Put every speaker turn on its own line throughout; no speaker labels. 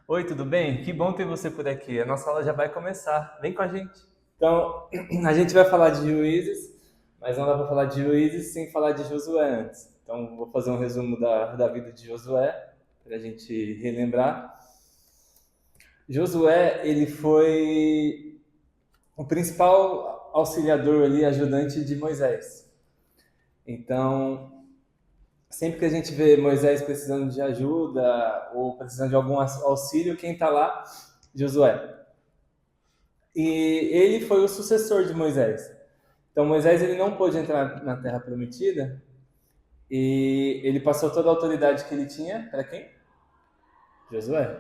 Oi, tudo bem? Que bom ter você por aqui. A nossa aula já vai começar. Vem com a gente. Então, a gente vai falar de juízes, mas não dá para falar de juízes sem falar de Josué antes. Então, vou fazer um resumo da vida de Josué, para a gente relembrar. Josué, ele foi o principal auxiliador ali, ajudante de Moisés. Então, sempre que a gente vê Moisés precisando de ajuda ou precisando de algum auxílio, quem está lá? Josué. E ele foi o sucessor de Moisés. Então Moisés ele não pôde entrar na Terra Prometida e ele passou toda a autoridade que ele tinha para quem? Josué.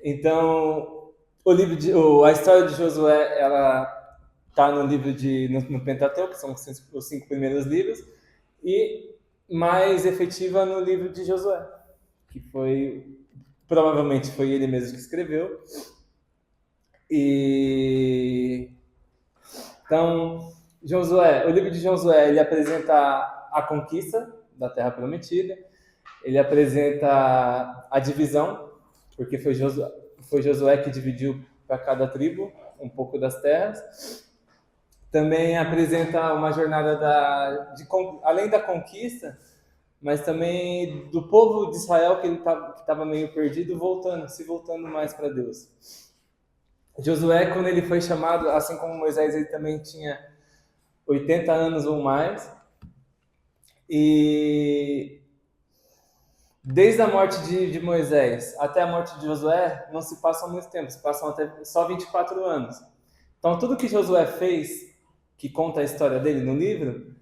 Então a história de Josué ela está no livro no Pentateuco, que são os 5 primeiros livros, e mais efetiva no livro de Josué, que foi provavelmente foi ele mesmo que escreveu. E então, o livro de Josué, ele apresenta a conquista da Terra Prometida, ele apresenta a divisão, porque foi Josué que dividiu para cada tribo um pouco das terras. Também apresenta uma jornada além da conquista, mas também do povo de Israel que estava meio perdido, se voltando mais para Deus. Josué, quando ele foi chamado, assim como Moisés, ele também tinha 80 anos ou mais. E desde a morte de Moisés até a morte de Josué, não se passa muito tempo, se passam até só 24 anos. Então, tudo que Josué fez, que conta a história dele no livro,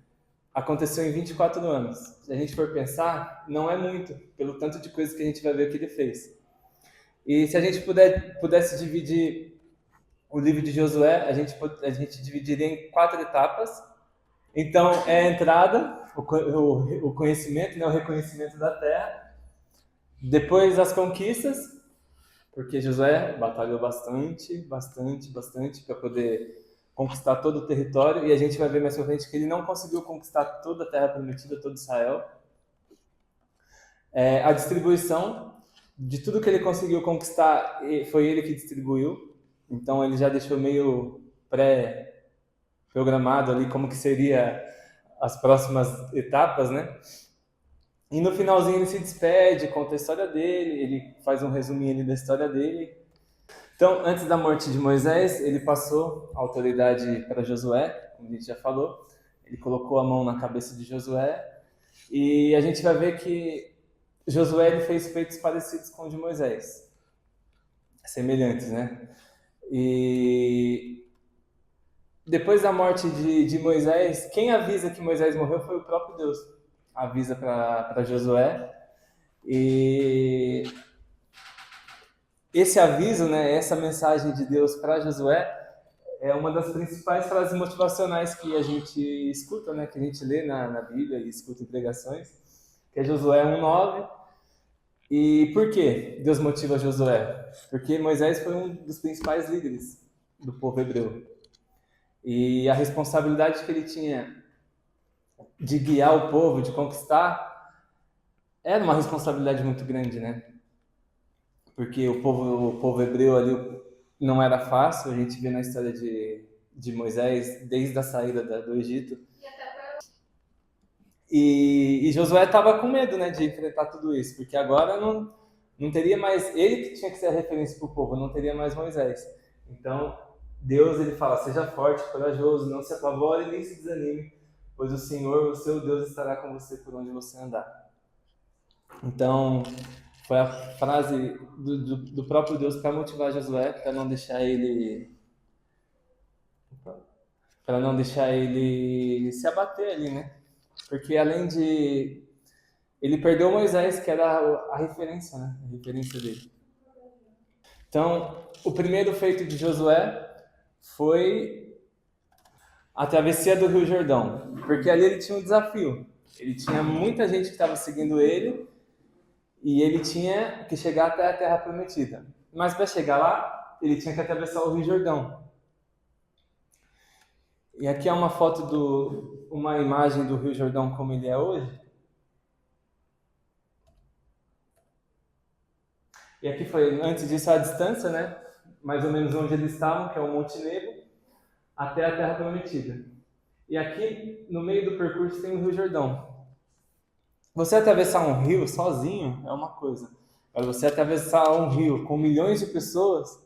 aconteceu em 24 anos. Se a gente for pensar, não é muito, pelo tanto de coisas que a gente vai ver que ele fez. E se a gente pudesse dividir o livro de Josué, a gente dividiria em 4 etapas. Então, é a entrada, o conhecimento, né, o reconhecimento da terra. Depois, as conquistas, porque Josué batalhou bastante para poder conquistar todo o território. E a gente vai ver mais pra frente que ele não conseguiu conquistar toda a terra prometida, todo Israel. A distribuição de tudo que ele conseguiu conquistar, foi ele que distribuiu. Então, ele já deixou meio pré-programado ali como que seria as próximas etapas, né? E no finalzinho ele se despede, conta a história dele, ele faz um resuminho ali da história dele. Então, antes da morte de Moisés, ele passou a autoridade para Josué, como a gente já falou. Ele colocou a mão na cabeça de Josué e a gente vai ver que Josué ele fez feitos parecidos com o de Moisés, semelhantes, né? E depois da morte de Moisés, quem avisa que Moisés morreu foi o próprio Deus. Avisa para Josué. E esse aviso, né, essa mensagem de Deus para Josué é uma das principais frases motivacionais que a gente escuta, né, que a gente lê na Bíblia e escuta em pregações, que é Josué 1:9. E por que Deus motiva Josué? Porque Moisés foi um dos principais líderes do povo hebreu. E a responsabilidade que ele tinha de guiar o povo, de conquistar, era uma responsabilidade muito grande, né? Porque o povo hebreu ali não era fácil, a gente vê na história de Moisés, desde a saída do Egito. E Josué estava com medo, né, de enfrentar tudo isso, porque agora não teria mais, ele que tinha que ser a referência para o povo, não teria mais Moisés. Então, Deus ele fala, seja forte, corajoso, não se apavore nem se desanime, pois o Senhor, o seu Deus, estará com você por onde você andar. Então, foi a frase do próprio Deus para motivar Josué, para não deixar ele se abater ali, né? Porque além de ele perdeu Moisés, que era a referência, né? A referência dele. Então, o primeiro feito de Josué foi a travessia do Rio Jordão, porque ali ele tinha um desafio. Ele tinha muita gente que estava seguindo ele e ele tinha que chegar até a Terra Prometida. Mas para chegar lá, ele tinha que atravessar o Rio Jordão. E aqui é uma imagem do Rio Jordão como ele é hoje. E aqui foi, antes disso, a distância, né? Mais ou menos onde eles estavam, que é o Monte Nebo, até a Terra Prometida. E aqui, no meio do percurso, tem o Rio Jordão. Você atravessar um rio sozinho é uma coisa. Agora, você atravessar um rio com milhões de pessoas,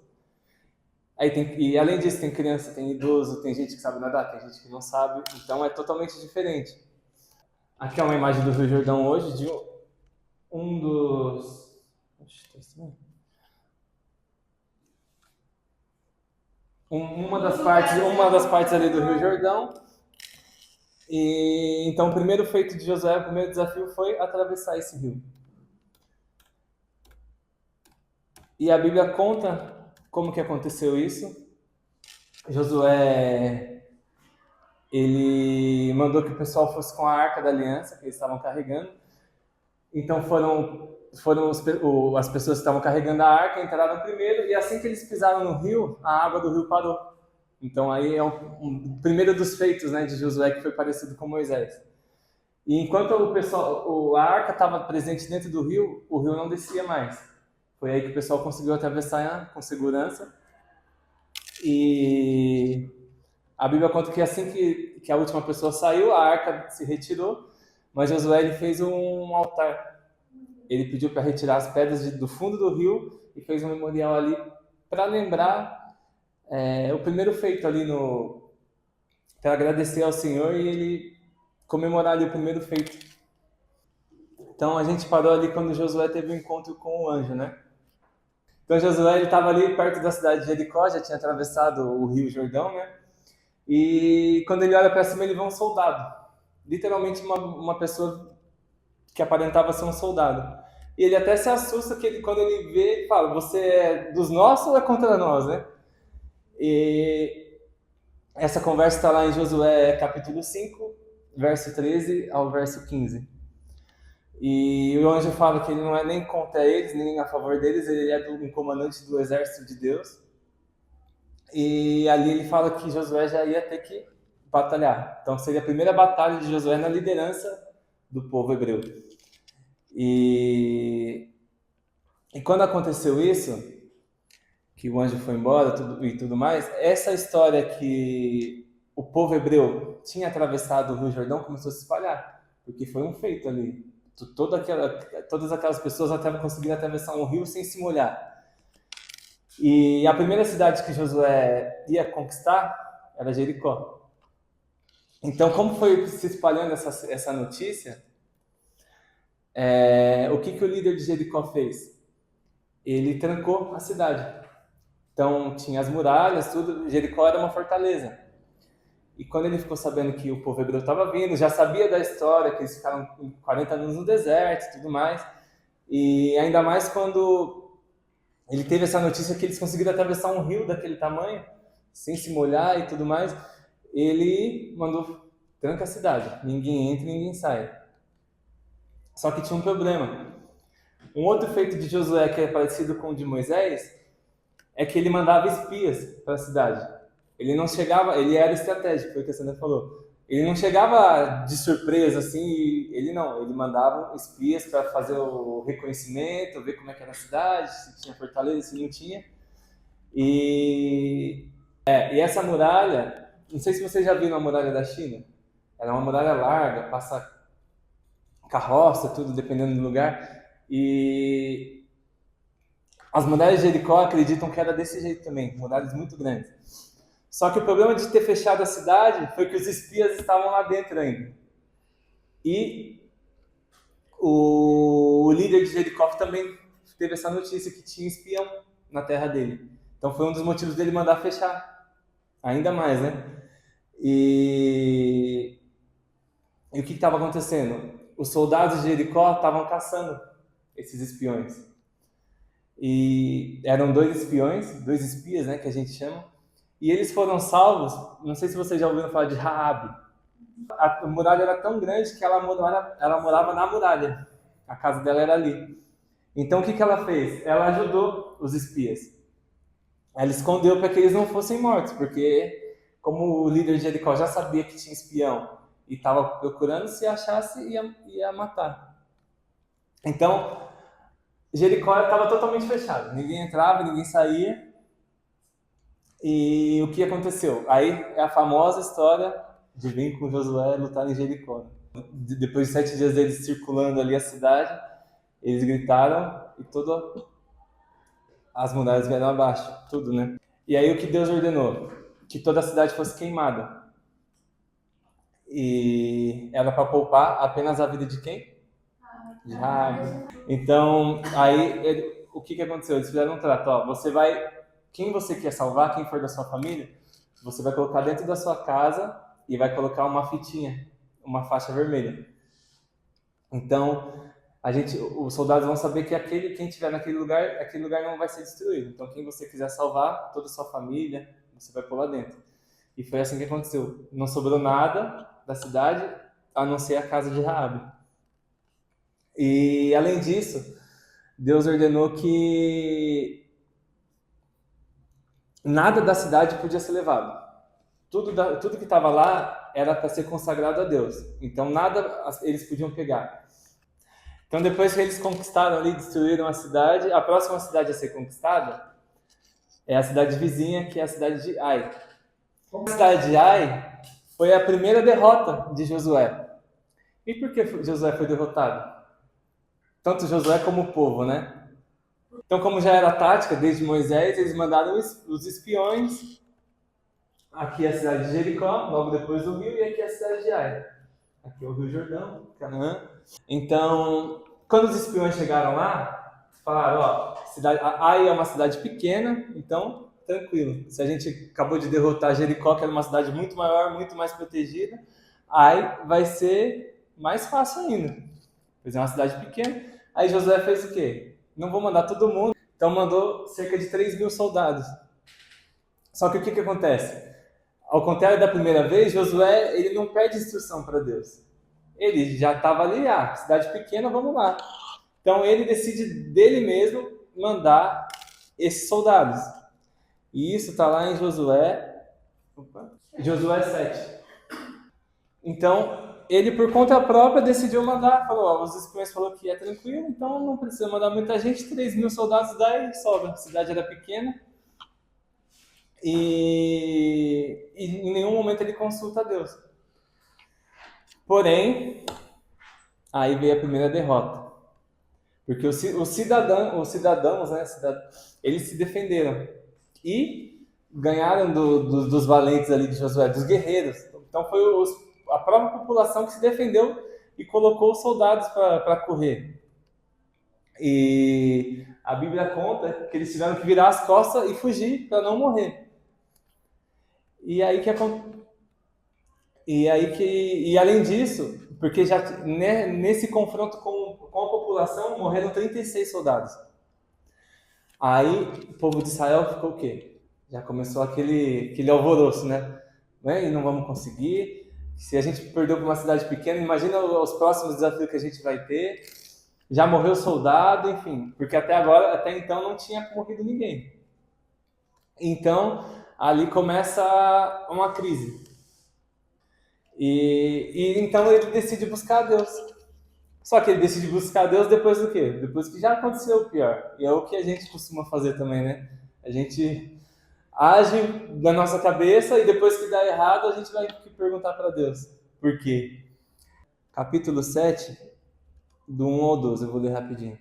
aí tem, e além disso, tem criança, tem idoso, tem gente que sabe nadar, tem gente que não sabe, então é totalmente diferente. Aqui é uma imagem do Rio Jordão hoje, de um dos. Uma das partes ali do Rio Jordão. E então o primeiro feito de Josué, o primeiro desafio foi atravessar esse rio. E a Bíblia conta como que aconteceu isso. Josué, ele mandou que o pessoal fosse com a Arca da Aliança, que eles estavam carregando. Então foram as pessoas que estavam carregando a arca, entraram primeiro, e assim que eles pisaram no rio, a água do rio parou. Então aí é o primeiro dos feitos, né, de Josué, que foi parecido com Moisés. E enquanto a arca estava presente dentro do rio, o rio não descia mais. Foi aí que o pessoal conseguiu atravessar com segurança. E a Bíblia conta que assim que a última pessoa saiu, a arca se retirou, mas Josué ele fez um altar. Ele pediu para retirar as pedras do fundo do rio e fez um memorial ali para lembrar o primeiro feito ali para agradecer ao Senhor e ele comemorar ali o primeiro feito. Então a gente parou ali quando Josué teve um encontro com o anjo, né? Então Josué ele estava ali perto da cidade de Jericó, já tinha atravessado o Rio Jordão, né? E quando ele olha para cima ele vê um soldado, literalmente uma pessoa que aparentava ser um soldado. E ele até se assusta que quando ele vê, ele fala: "Você é dos nossos ou é contra nós, né?" E essa conversa está lá em Josué capítulo 5, verso 13 ao verso 15. E o anjo fala que ele não é nem contra eles, nem a favor deles, ele é um comandante do exército de Deus. E ali ele fala que Josué já ia ter que batalhar. Então seria a primeira batalha de Josué na liderança do povo hebreu. E quando aconteceu isso, que o anjo foi embora e tudo mais, essa história que o povo hebreu tinha atravessado o Rio Jordão começou a se espalhar, porque foi um feito ali. Todas aquelas pessoas até conseguiram atravessar um rio sem se molhar. E a primeira cidade que Josué ia conquistar era Jericó. Então, como foi se espalhando essa notícia, o que o líder de Jericó fez? Ele trancou a cidade. Então, tinha as muralhas, tudo. Jericó era uma fortaleza. E quando ele ficou sabendo que o povo hebreu estava vindo, já sabia da história, que eles ficaram 40 anos no deserto e tudo mais. E ainda mais quando ele teve essa notícia que eles conseguiram atravessar um rio daquele tamanho, sem se molhar e tudo mais, ele mandou: tranca a cidade, ninguém entra e ninguém sai. Só que tinha um problema. Um outro feito de Josué que é parecido com o de Moisés é que ele mandava espias para a cidade. Ele não chegava, ele era estratégico, foi o que a Sandra falou. Ele não chegava de surpresa assim, ele não, ele mandava espias para fazer o reconhecimento, ver como é que era a cidade, se tinha fortaleza, se não tinha. E essa muralha, não sei se vocês já viram a muralha da China. Ela é uma muralha larga, passa carroça, tudo dependendo do lugar. E as muralhas de Jericó acreditam que era desse jeito também, muralhas muito grandes. Só que o problema de ter fechado a cidade foi que os espias estavam lá dentro ainda. E o líder de Jericó também teve essa notícia que tinha espião na terra dele. Então foi um dos motivos dele mandar fechar. Ainda mais, né? E o que estava acontecendo? Os soldados de Jericó estavam caçando esses espiões. E eram dois espias, né, que a gente chama. E eles foram salvos, não sei se vocês já ouviram falar de Raabe. A muralha era tão grande que ela morava na muralha. A casa dela era ali. Então o que ela fez? Ela ajudou os espias. Ela escondeu para que eles não fossem mortos, porque como o líder de Jericó já sabia que tinha espião e estava procurando, se achasse ia matar. Então Jericó estava totalmente fechado. Ninguém entrava, ninguém saía. E o que aconteceu? Aí é a famosa história de vir com Josué lutar em Jericó. Depois de 7 dias deles circulando ali a cidade, eles gritaram e todas as muralhas vieram abaixo, tudo, né? E aí o que Deus ordenou? Que toda a cidade fosse queimada. E era para poupar apenas a vida de quem? De Raabe. Então, aí o que aconteceu? Eles fizeram um trato, ó, você vai, quem você quer salvar, quem for da sua família, você vai colocar dentro da sua casa e vai colocar uma fitinha, uma faixa vermelha. Então, os soldados vão saber que quem estiver aquele lugar não vai ser destruído. Então, quem você quiser salvar, toda a sua família, você vai pôr lá dentro. E foi assim que aconteceu. Não sobrou nada da cidade, a não ser a casa de Raabe. E além disso, Deus ordenou que nada da cidade podia ser levado. Tudo que estava lá era para ser consagrado a Deus. Então nada eles podiam pegar. Então depois que eles conquistaram ali, destruíram a cidade, a próxima cidade a ser conquistada é a cidade vizinha, que é a cidade de Ai. A cidade de Ai foi a primeira derrota de Josué. E por que Josué foi derrotado? Tanto Josué como o povo, né? Então, como já era tática desde Moisés, eles mandaram os espiões. Aqui é a cidade de Jericó, logo depois do rio, e aqui é a cidade de Ai. Aqui é o Rio Jordão, Canaã. Então, quando os espiões chegaram lá, falaram, ó, Ai é uma cidade pequena, então tranquilo. Se a gente acabou de derrotar Jericó, que era uma cidade muito maior, muito mais protegida, Ai vai ser mais fácil ainda. Pois é uma cidade pequena. Aí Josué fez o quê? Não vou mandar todo mundo, então mandou cerca de 3.000 soldados. Só que o que acontece? Ao contrário da primeira vez, Josué ele não pede instrução para Deus. Ele já estava ali, cidade pequena, vamos lá. Então ele decide dele mesmo mandar esses soldados. E isso está lá em Josué 7. Então, ele por conta própria decidiu mandar, falou, ó, os espiões falaram que é tranquilo, então não precisa mandar muita gente, 3.000 soldados dá e sobra. A cidade era pequena. E em nenhum momento ele consulta a Deus. Porém, aí veio a primeira derrota. Porque os cidadãos, né, eles se defenderam e ganharam dos valentes ali de Josué, dos guerreiros. Então foi a própria população que se defendeu e colocou os soldados para correr. E a Bíblia conta que eles tiveram que virar as costas e fugir para não morrer. E aí e além disso, porque já nesse confronto com a população morreram 36 soldados. Aí o povo de Israel ficou o quê? Já começou aquele alvoroço, né? E não vamos conseguir. Se a gente perdeu para uma cidade pequena, imagina os próximos desafios que a gente vai ter. Já morreu soldado, enfim, porque até então não tinha morrido ninguém. Então ali começa uma crise. E então ele decide buscar a Deus. Só que ele decide buscar a Deus depois do quê? Depois que já aconteceu o pior. E é o que a gente costuma fazer também, né? A gente age na nossa cabeça e depois que dá errado, a gente vai perguntar para Deus. Por quê? Capítulo 7, do 1 ao 12, eu vou ler rapidinho.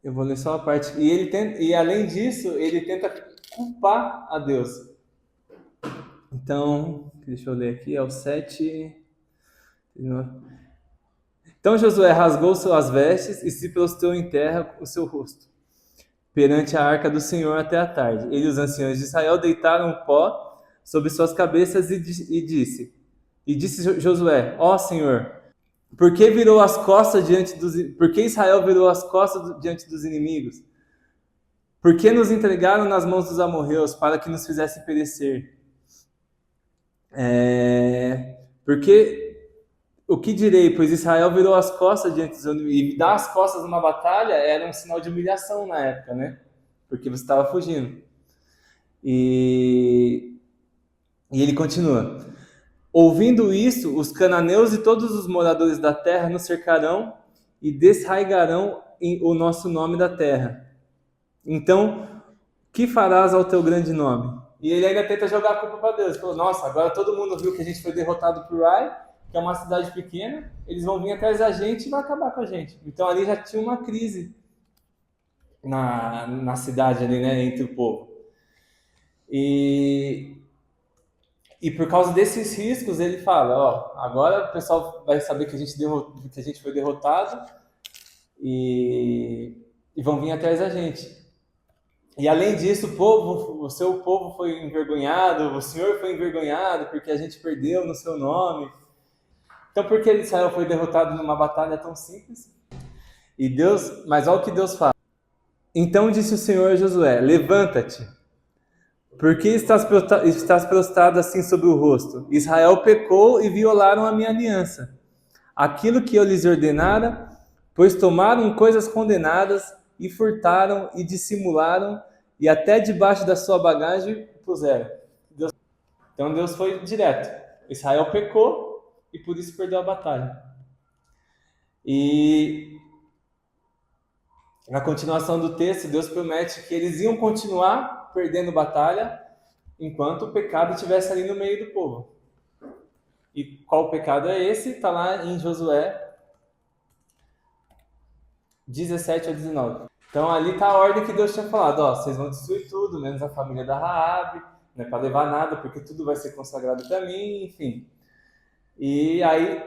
Eu vou ler só a parte. E além disso, ele tenta culpar a Deus. Então, deixa eu ler aqui, é o 7. Então Josué rasgou suas vestes e se prostrou em terra o seu rosto, perante a arca do Senhor até a tarde. Ele e os anciãos de Israel deitaram o pó sobre suas cabeças e disse Josué, ó Senhor, por que Israel virou as costas diante dos inimigos? Por que nos entregaram nas mãos dos amorreus para que nos fizessem perecer? Porque o que direi? Pois Israel virou as costas diante dos inimigos. E dar as costas numa batalha era um sinal de humilhação na época, né? Porque você estava fugindo. E ele continua. Ouvindo isso, os cananeus e todos os moradores da terra nos cercarão e desraigarão o nosso nome da terra. Então, que farás ao teu grande nome? E ele ainda tenta jogar a culpa para Deus. Ele falou, nossa, agora todo mundo viu que a gente foi derrotado por Ai, que é uma cidade pequena, eles vão vir atrás da gente e vai acabar com a gente. Então ali já tinha uma crise na cidade ali, né, entre o povo. E por causa desses riscos, ele fala, ó, agora o pessoal vai saber que a gente foi derrotado e vão vir atrás da gente. E além disso, o seu povo foi envergonhado, o Senhor foi envergonhado porque a gente perdeu no seu nome. Então, por que Israel foi derrotado numa batalha tão simples? Mas olha o que Deus fala. Então disse o Senhor a Josué, levanta-te, porque estás prostrado assim sobre o rosto? Israel pecou e violaram a minha aliança. Aquilo que eu lhes ordenara, pois tomaram coisas condenadas e furtaram e dissimularam e até debaixo da sua bagagem puseram. Então Deus foi direto. Israel pecou e por isso perdeu a batalha. E na continuação do texto, Deus promete que eles iam continuar perdendo batalha enquanto o pecado estivesse ali no meio do povo. E qual pecado é esse? Está lá em Josué 17 a 19. Então ali está a ordem que Deus tinha falado, ó, vocês vão destruir tudo, menos a família da Raabe, não é para levar nada, porque tudo vai ser consagrado para mim, enfim. E aí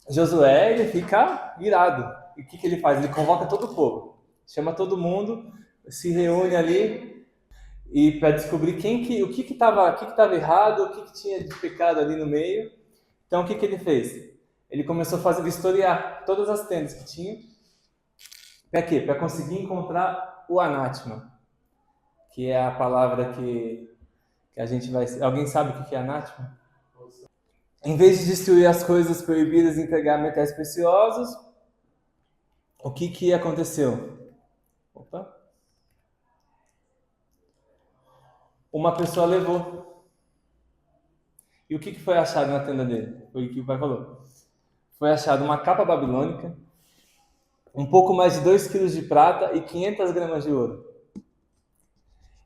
Josué, ele fica irado. E o que ele faz? Ele convoca todo o povo, chama todo mundo, se reúne ali e para descobrir o que estava errado, o que tinha de pecado ali no meio. Então o que ele fez? Ele começou a vistoriar todas as tendas que tinha. Para quê? Para conseguir encontrar o anátema, que é a palavra que a gente vai... Alguém sabe o que é anátema? Em vez de destruir as coisas proibidas e entregar metais preciosos, o que aconteceu? Opa. Uma pessoa levou. E o que foi achado na tenda dele? Foi o que o pai falou. Foi achado uma capa babilônica, um pouco mais de 2 quilos de prata e 500 gramas de ouro.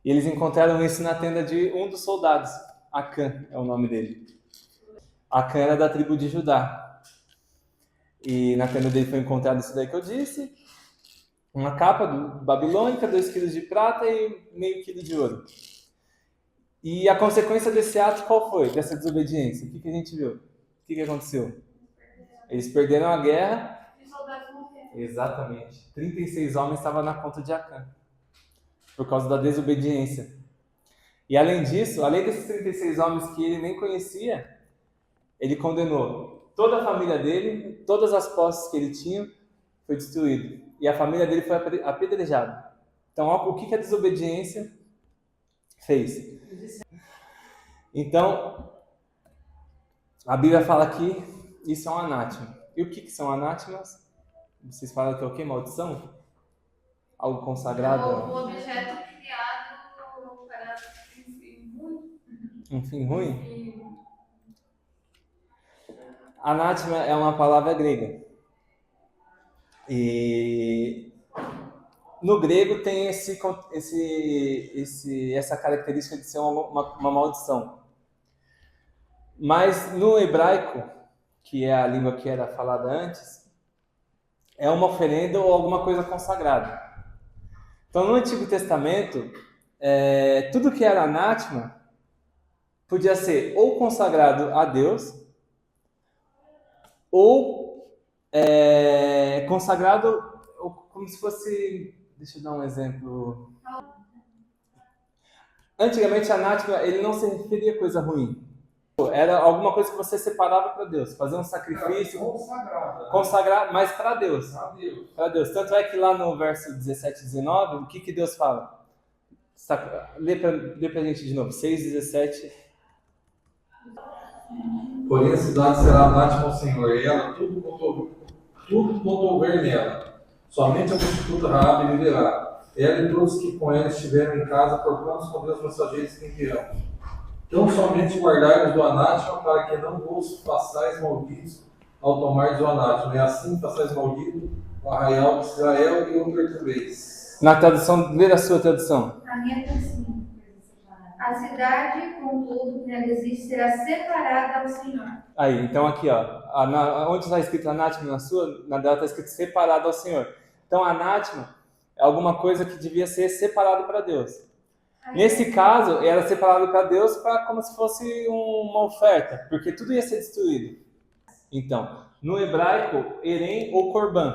E eles encontraram isso na tenda de um dos soldados. Acã é o nome dele. Acã era da tribo de Judá. E na tenda dele foi encontrado isso daí que eu disse. Uma capa babilônica, 2 quilos de prata e meio quilo de ouro. E a consequência desse ato qual foi? Dessa desobediência? O que a gente viu? O que aconteceu? Eles perderam a guerra. E os soldados morreram. Exatamente. 36 homens estavam na conta de Acã. Por causa da desobediência. E além disso, além desses 36 homens que ele nem conhecia, ele condenou toda a família dele, todas as posses que ele tinha, foi destruído. E a família dele foi apedrejada. Então, o que a desobediência fez? Então, a Bíblia fala que isso é um anátema. E o que são anátemas? Vocês falam que é o quê? Maldição? Algo consagrado?
Um objeto criado para um fim ruim.
Um fim ruim? Anátema é uma palavra grega. E no grego tem essa característica de ser uma maldição. Mas no hebraico, que é a língua que era falada antes, é uma oferenda ou alguma coisa consagrada. Então, no Antigo Testamento, tudo que era anátema podia ser ou consagrado a Deus, ou consagrado como se fosse... Deixa eu dar um exemplo. Antigamente, anátema, ele não se referia a coisa ruim. Era alguma coisa que você separava para Deus, fazer um sacrifício, consagrar, mas para Deus. Para Deus. Tanto é que lá no verso 17 e 19, o que Deus fala? Lê para a gente de novo, 6, 17.
Porém a cidade será anátema ao Senhor, e ela tudo quanto houver nela. Somente a prostituta Raabe viverá. Ela e todos que com ela estiveram em casa, porquanto com Deus mensageiros que enviamos. Então somente guardai-vos do anátema, para que não vos façais malditos ao tomar do anátema. E assim façais maldito o arraial de Israel e o perturbeis.
Na tradução, lê a sua tradução.
A minha está assim. A cidade, contudo, que nela existe, será separada ao Senhor.
Aí, então aqui, ó, onde está escrito anátema na sua, na dela está escrito separado ao Senhor. Então, anátema é alguma coisa que devia ser separado para Deus. Nesse caso, era separado para Deus como se fosse uma oferta, porque tudo ia ser destruído. Então, no hebraico, erem ou korban.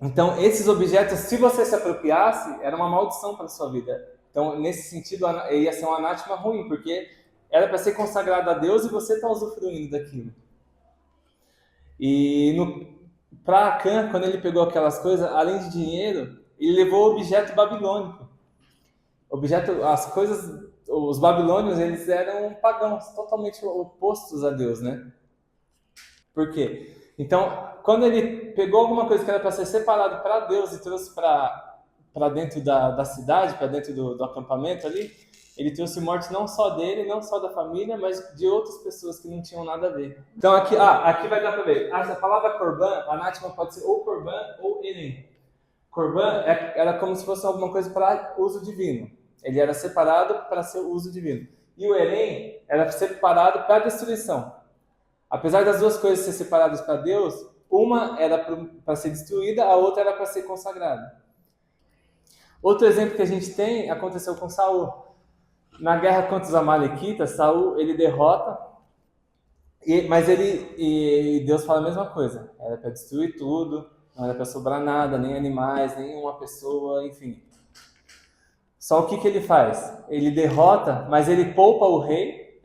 Então, esses objetos, se você se apropriasse, era uma maldição para a sua vida. Então, nesse sentido, ia ser um anátema ruim, porque era para ser consagrado a Deus e você está usufruindo daquilo. E para Acã, quando ele pegou aquelas coisas, além de dinheiro, ele levou o objeto babilônico. As coisas, os babilônios, eles eram pagãos, totalmente opostos a Deus, né? Por quê? Então, quando ele pegou alguma coisa que era para ser separado para Deus e trouxe para dentro da cidade, para dentro do acampamento ali, ele trouxe morte não só dele, não só da família, mas de outras pessoas que não tinham nada a ver. Então aqui vai dar para ver. A palavra korban, anátema pode ser ou korban ou erem. Korban era como se fosse alguma coisa para uso divino. Ele era separado para ser uso divino. E o erem era separado para destruição. Apesar das duas coisas serem separadas para Deus, uma era para ser destruída, a outra era para ser consagrada. Outro exemplo que a gente tem aconteceu com Saul. Na guerra contra os amalequitas, Saul ele derrota, mas Deus fala a mesma coisa. Era para destruir tudo, não era para sobrar nada, nem animais, nem uma pessoa, enfim. Só o que ele faz? Ele derrota, mas ele poupa o rei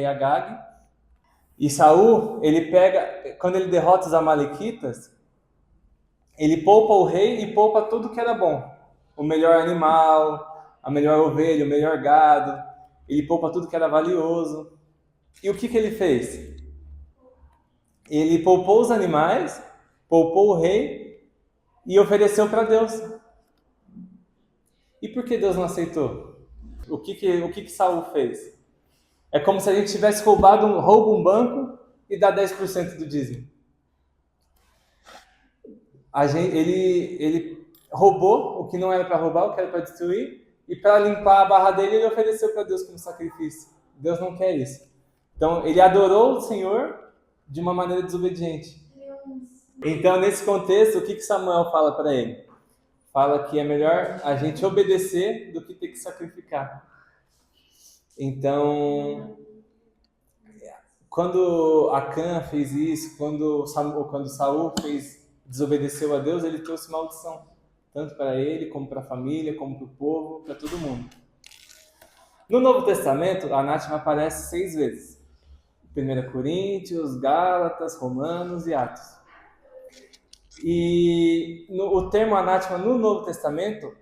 Agag. E Saul, quando ele derrota os amalequitas, ele poupa o rei e poupa tudo que era bom. O melhor animal, a melhor ovelha, o melhor gado. Ele poupa tudo que era valioso. E o que ele fez? Ele poupou os animais, poupou o rei e ofereceu para Deus. E por que Deus não aceitou? O que Saul fez? É como se a gente tivesse roubo um banco e dá 10% do dízimo. Ele roubou o que não era para roubar, o que era para destruir, e para limpar a barra dele, ele ofereceu para Deus como sacrifício. Deus não quer isso. Então, ele adorou o Senhor de uma maneira desobediente. Então, nesse contexto, o que Samuel fala para ele? Fala que é melhor a gente obedecer do que ter que sacrificar. Então, quando Acã fez isso, quando Saul desobedeceu a Deus, ele trouxe maldição. Tanto para ele, como para a família, como para o povo, para todo mundo. No Novo Testamento, a anátema aparece 6 vezes. 1 Coríntios, Gálatas, Romanos e Atos. E o termo anátema no Novo Testamento,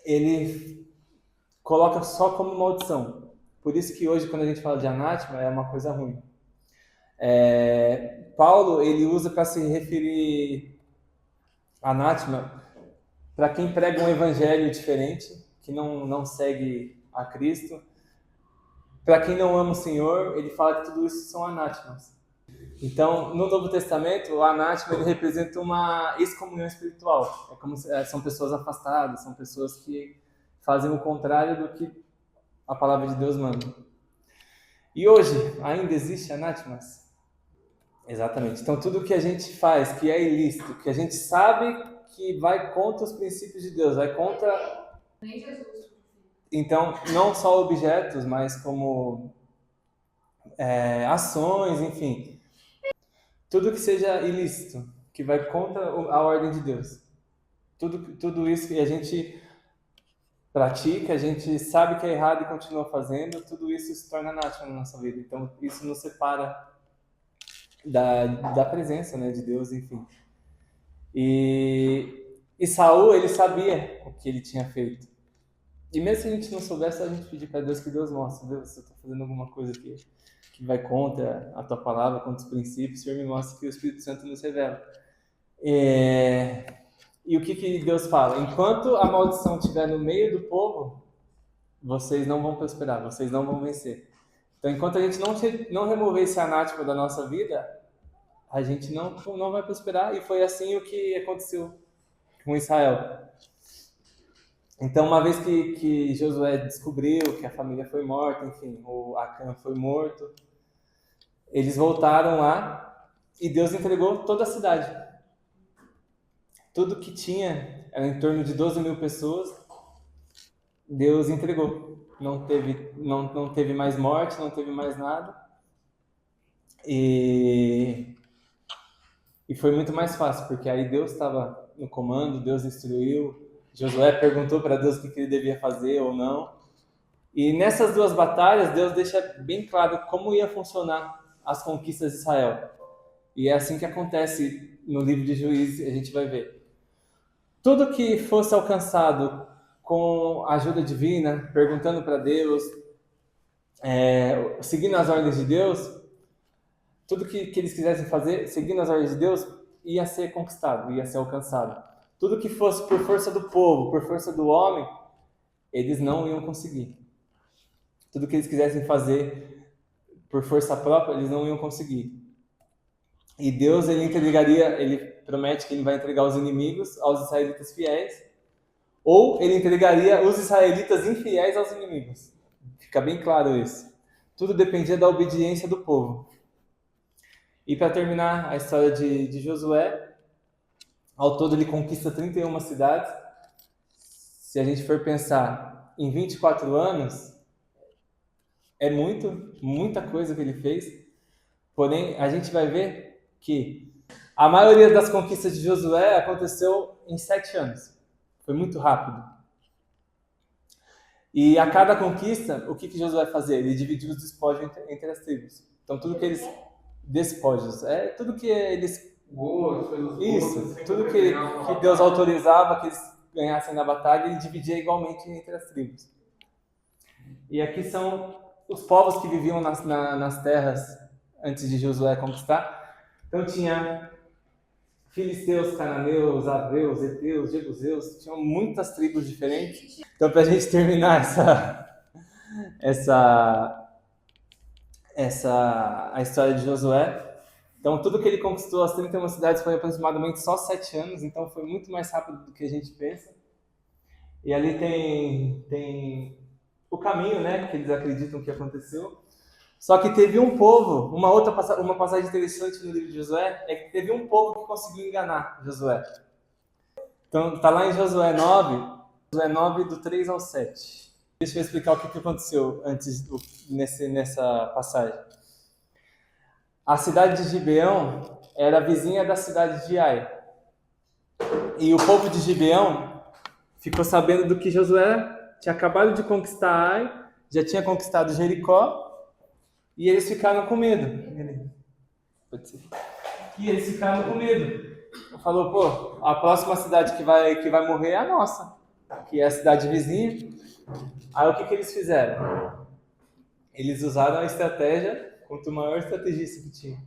ele coloca só como maldição. Por isso que hoje, quando a gente fala de anátema, é uma coisa ruim. Paulo, ele usa para se referir anátema para quem prega um evangelho diferente, que não segue a Cristo. Para quem não ama o Senhor, ele fala que tudo isso são anátemas. Então, no Novo Testamento, o anátema ele representa uma excomunhão espiritual. São pessoas afastadas, são pessoas que fazem o contrário do que a palavra de Deus manda. E hoje, ainda existe anátemas? Exatamente. Então, tudo que a gente faz, que é ilícito, que a gente sabe que vai contra os princípios de Deus, vai contra...
Nem Jesus.
Então, não só objetos, mas como ações, enfim. Tudo que seja ilícito, que vai contra a ordem de Deus. Tudo isso que a gente pratica, a gente sabe que é errado e continua fazendo, tudo isso se torna anátema na nossa vida. Então, isso nos separa da presença, né, de Deus, enfim. E Saul, ele sabia o que ele tinha feito. E mesmo se a gente não soubesse, a gente pedir para Deus que Deus mostre. Deus, se eu estou fazendo alguma coisa que vai contra a tua palavra, contra os princípios, o Senhor me mostra que o Espírito Santo nos revela. E o que Deus fala? Enquanto a maldição estiver no meio do povo, vocês não vão prosperar, vocês não vão vencer. Então, enquanto a gente não remover esse anátema da nossa vida, a gente não vai prosperar. E foi assim o que aconteceu com Israel. Então, uma vez que Josué descobriu que a família foi morta, enfim, o Acã foi morto, eles voltaram lá e Deus entregou toda a cidade. Tudo que tinha, era em torno de 12 mil pessoas, Deus entregou. Não teve mais morte, não teve mais nada. E foi muito mais fácil, porque aí Deus estava no comando, Deus instruiu, Josué perguntou para Deus o que ele devia fazer ou não. E nessas duas batalhas, Deus deixa bem claro como ia funcionar as conquistas de Israel. E é assim que acontece no livro de Juízes, a gente vai ver. Tudo que fosse alcançado com a ajuda divina, perguntando para Deus, seguindo as ordens de Deus, tudo que eles quisessem fazer, seguindo as ordens de Deus, ia ser conquistado, ia ser alcançado. Tudo que fosse por força do povo, por força do homem, eles não iam conseguir. Tudo que eles quisessem fazer por força própria, eles não iam conseguir. E Deus, ele promete que ele vai entregar os inimigos aos israelitas fiéis, ou ele entregaria os israelitas infiéis aos inimigos. Fica bem claro isso. Tudo dependia da obediência do povo. E para terminar a história de Josué, ao todo ele conquista 31 cidades. Se a gente for pensar em 24 anos, é muita coisa que ele fez. Porém, a gente vai ver que a maioria das conquistas de Josué aconteceu em 7 anos. Foi muito rápido. E a cada conquista, o que Josué fazia? Ele dividia os despojos entre as tribos. Então, tudo que eles... Despojos. É tudo que eles... Isso. Tudo que Deus autorizava que eles ganhassem na batalha, ele dividia igualmente entre as tribos. E aqui são os povos que viviam nas terras antes de Josué conquistar. Então, tinha filisteus, cananeus, aveus, heteus, jebuseus, tinham muitas tribos diferentes. Então, para a gente terminar a história de Josué, então tudo que ele conquistou, as 31 cidades, foi aproximadamente só 7 anos, então foi muito mais rápido do que a gente pensa. E ali tem o caminho, né, que eles acreditam que aconteceu. Só que teve um povo, uma passagem interessante no livro de Josué, é que teve um povo que conseguiu enganar Josué. Então, está lá em Josué 9, do 3 ao 7. Deixa eu explicar o que aconteceu antes nessa passagem. A cidade de Gibeão era vizinha da cidade de Ai. E o povo de Gibeão ficou sabendo do que Josué tinha acabado de conquistar Ai, já tinha conquistado Jericó, e eles ficaram com medo. Falou, pô, a próxima cidade que vai morrer é a nossa, que é a cidade vizinha. Aí o que eles fizeram? Eles usaram a estratégia contra o maior estrategista que tinha.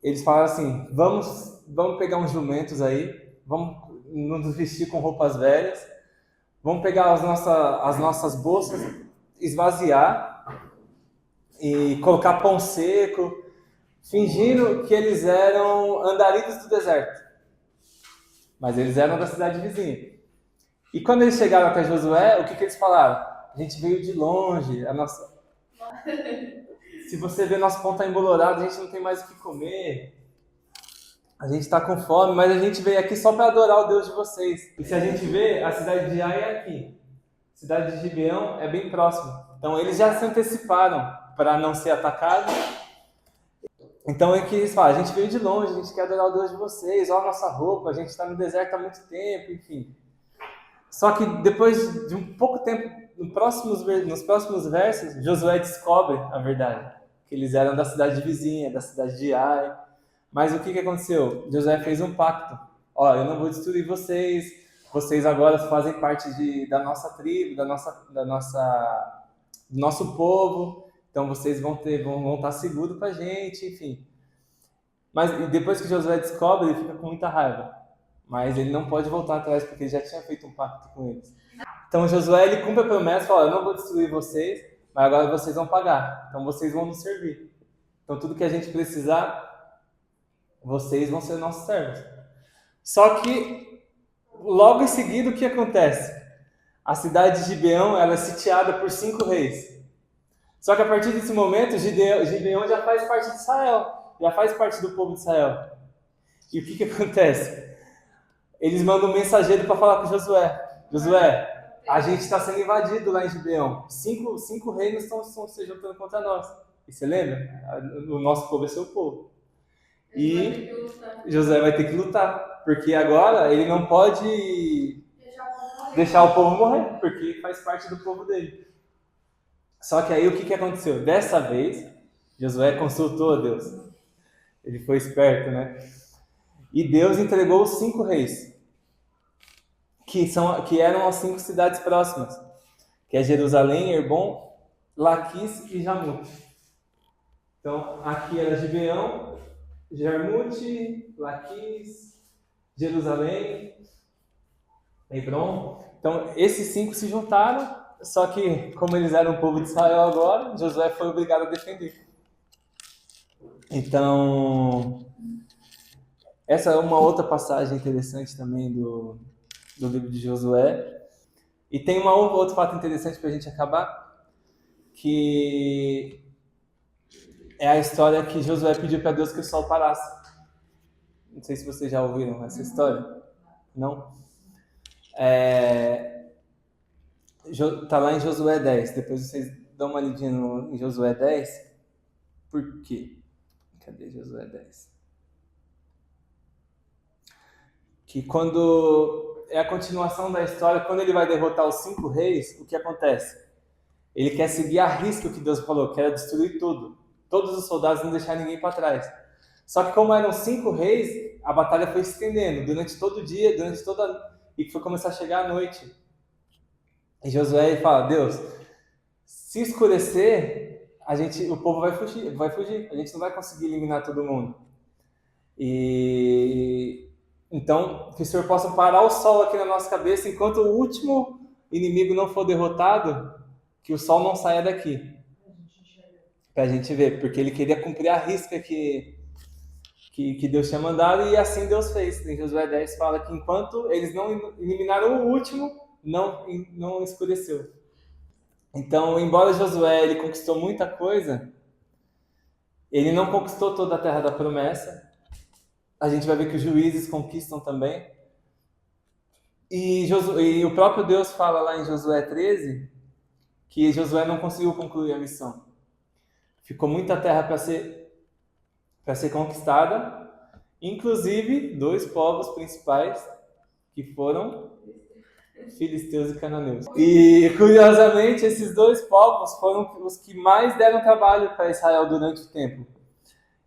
Eles falaram assim, vamos pegar uns jumentos aí, vamos nos vestir com roupas velhas, vamos pegar as nossas bolsas, esvaziar e colocar pão seco, fingindo que eles eram andarilhos do deserto. Mas eles eram da cidade vizinha. E quando eles chegaram até Josué, o que eles falaram? A gente veio de longe, se você ver, nosso pão está embolorado, a gente não tem mais o que comer. A gente está com fome, mas a gente veio aqui só para adorar o Deus de vocês. E se a gente ver, a cidade de Ai é aqui. A cidade de Gibeão é bem próxima. Então eles já se anteciparam para não ser atacados. Então é que eles falam, a gente veio de longe, a gente quer adorar o Deus de vocês, olha a nossa roupa, a gente está no deserto há muito tempo, enfim. Só que depois de um pouco tempo, nos próximos versos, Josué descobre a verdade, que eles eram da cidade vizinha, da cidade de Ai. Mas o que aconteceu? Josué fez um pacto. Ó, eu não vou destruir vocês agora fazem parte da nossa tribo, do nosso povo, então vocês vão estar seguros com a gente, enfim. Mas depois que Josué descobre, ele fica com muita raiva. Mas ele não pode voltar atrás, porque ele já tinha feito um pacto com eles. Então Josué ele cumpre a promessa, fala, eu não vou destruir vocês, mas agora vocês vão pagar. Então vocês vão nos servir. Então tudo que a gente precisar, vocês vão ser nossos servos. Só que logo em seguida o que acontece? A cidade de Gibeão ela é sitiada por 5 reis. Só que a partir desse momento, Gibeão já faz parte de Israel, já faz parte do povo de Israel. E o que acontece? Eles mandam um mensageiro para falar com Josué. Josué, a gente está sendo invadido lá em Gibeão. Cinco reinos estão se juntando contra nós. E você lembra? O nosso povo é seu povo. E Josué vai ter que lutar. Porque agora ele não pode deixar o povo morrer, porque faz parte do povo dele. Só que aí o que aconteceu? Dessa vez, Josué consultou a Deus. Ele foi esperto, né? E Deus entregou os 5 reis, que eram as 5 cidades próximas, que é Jerusalém, Hebron, Laquis e Jarmute. Então, aqui era Gibeão, Jarmute, Laquis, Jerusalém, Hebron. Então, esses 5 se juntaram, só que, como eles eram o povo de Israel agora, Josué foi obrigado a defender. Então, essa é uma outra passagem interessante também do livro de Josué. E tem outro fato interessante para a gente acabar, que é a história que Josué pediu para Deus que o sol parasse. Não sei se vocês já ouviram essa história. Não? Tá lá em Josué 10. Depois vocês dão uma lidinha em Josué 10. Por quê? Cadê Josué 10? Que quando é a continuação da história, quando ele vai derrotar os 5 reis, o que acontece? Ele quer seguir a risca o que Deus falou, quer destruir tudo. Todos os soldados, não deixar ninguém para trás. Só que como eram 5 reis, a batalha foi se estendendo durante todo o dia, e foi começar a chegar a noite. E Josué fala, Deus, se escurecer, o povo vai fugir, a gente não vai conseguir eliminar todo mundo. Então, que o Senhor possa parar o sol aqui na nossa cabeça, enquanto o último inimigo não for derrotado, que o sol não saia daqui. Para a gente ver, porque ele queria cumprir a risca que Deus tinha mandado, e assim Deus fez. Em Josué 10 fala que enquanto eles não eliminaram o último, não escureceu. Então, embora Josué ele conquistou muita coisa, ele não conquistou toda a terra da promessa. A gente vai ver que os juízes conquistam também. E o próprio Deus fala lá em Josué 13 que Josué não conseguiu concluir a missão. Ficou muita terra para ser conquistada, inclusive 2 povos principais que foram filisteus e cananeus. E, curiosamente, esses 2 povos foram os que mais deram trabalho para Israel durante o tempo.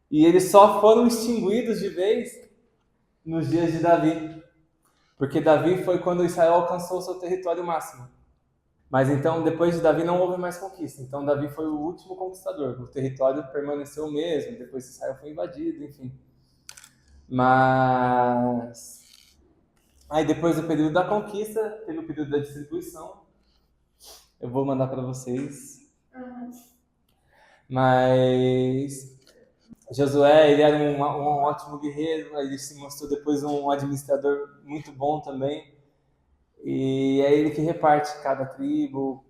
E eles só foram extinguidos de vez nos dias de Davi. Porque Davi foi quando Israel alcançou o seu território máximo. Mas então, depois de Davi, não houve mais conquista. Então, Davi foi o último conquistador. O território permaneceu o mesmo. Depois Israel foi invadido, enfim. Mas... aí, depois do período da conquista, teve o período da distribuição. Eu vou mandar para vocês. Mas... Josué, ele era um ótimo guerreiro, ele se mostrou depois um administrador muito bom também, e é ele que reparte cada tribo,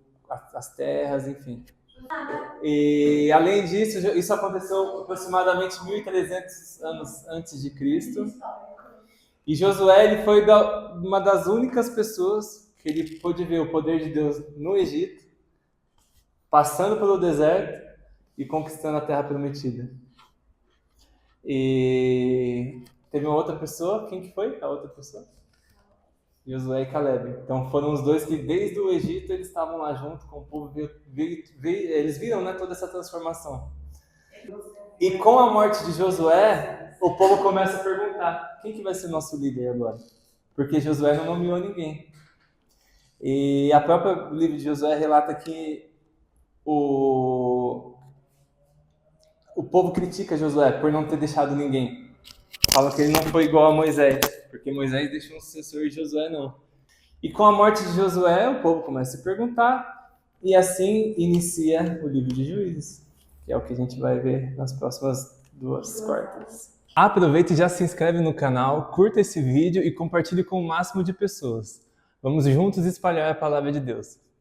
as terras, enfim. E além disso, isso aconteceu aproximadamente 1.300 anos antes de Cristo, e Josué ele foi uma das únicas pessoas que ele pôde ver o poder de Deus no Egito, passando pelo deserto e conquistando a terra prometida. E teve uma outra pessoa, quem que foi a outra pessoa? Josué e Caleb. Então foram os 2 que desde o Egito eles estavam lá junto com o povo, eles viram, né, toda essa transformação. E com a morte de Josué, o povo começa a perguntar, quem que vai ser nosso líder agora? Porque Josué não nomeou ninguém. E a própria livro de Josué relata que o povo critica Josué por não ter deixado ninguém. Fala que ele não foi igual a Moisés, porque Moisés deixou um sucessor e Josué não. E com a morte de Josué, o povo começa a se perguntar, e assim inicia o livro de Juízes, que é o que a gente vai ver nas próximas 2 quartas. Aproveita e já se inscreve no canal, curta esse vídeo e compartilhe com o máximo de pessoas. Vamos juntos espalhar a palavra de Deus.